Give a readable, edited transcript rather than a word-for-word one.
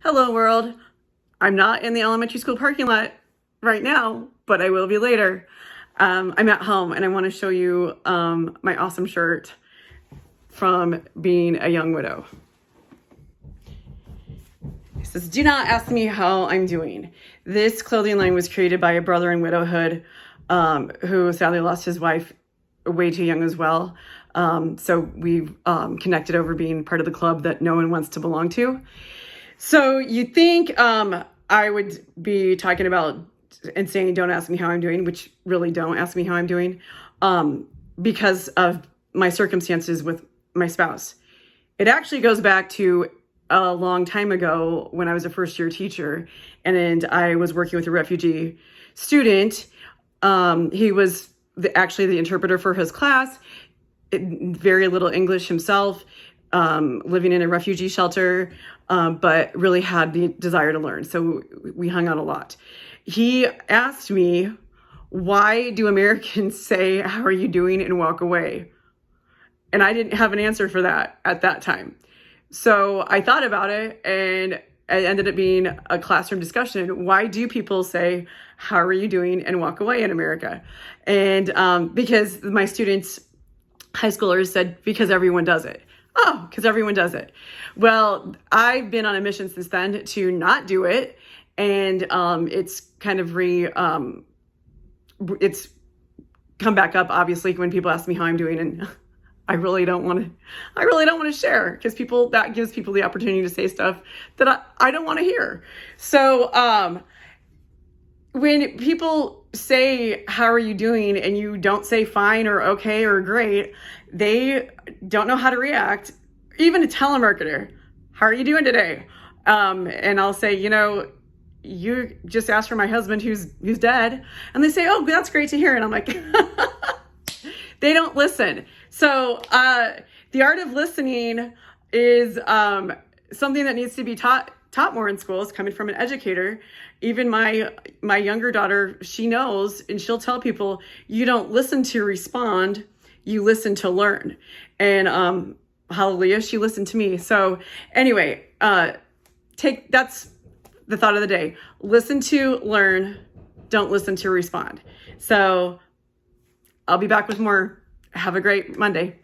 Hello world. I'm not in the elementary school parking lot right now, but I will be later. I'm at home and I want to show you my awesome shirt from being a young widow. It says, "Do not ask me how I'm doing." This clothing line was created by a brother in widowhood who sadly lost his wife way too young as well. So we've connected over being part of the club that no one wants to belong to. So you think I would be talking about and saying, "Don't ask me how I'm doing," which really don't ask me how I'm doing, because of my circumstances with my spouse. It actually goes back to a long time ago when I was a first year teacher and I was working with a refugee student. He was actually the interpreter for his class, very little English himself, living in a refugee shelter, but really had the desire to learn. So we hung out a lot. He asked me, "Why do Americans say, 'How are you doing?' and walk away?" And I didn't have an answer for that at that time. So I thought about it and it ended up being a classroom discussion. Why do people say, "How are you doing?" and walk away in America? And because my students, high schoolers, said, "Because everyone does it." Oh, because everyone does it. Well, I've been on a mission since then to not do it. And it's kind of it's come back up, obviously, when people ask me how I'm doing. And I really don't want to share, because that gives people the opportunity to say stuff that I don't want to hear. So when people say, "How are you doing?" and you don't say fine or okay or great, they don't know how to react. Even a telemarketer, "How are you doing today?" And I'll say, "You just asked for my husband who's dead." And they say, "Oh, that's great to hear." And I'm like, they don't listen. So the art of listening is something that needs to be taught more in schools, coming from an educator. Even my younger daughter, she knows, and she'll tell people, you don't listen to respond, you listen to learn. And hallelujah, she listened to me. So anyway, that's the thought of the day. Listen to learn, don't listen to respond. So I'll be back with more. Have a great Monday.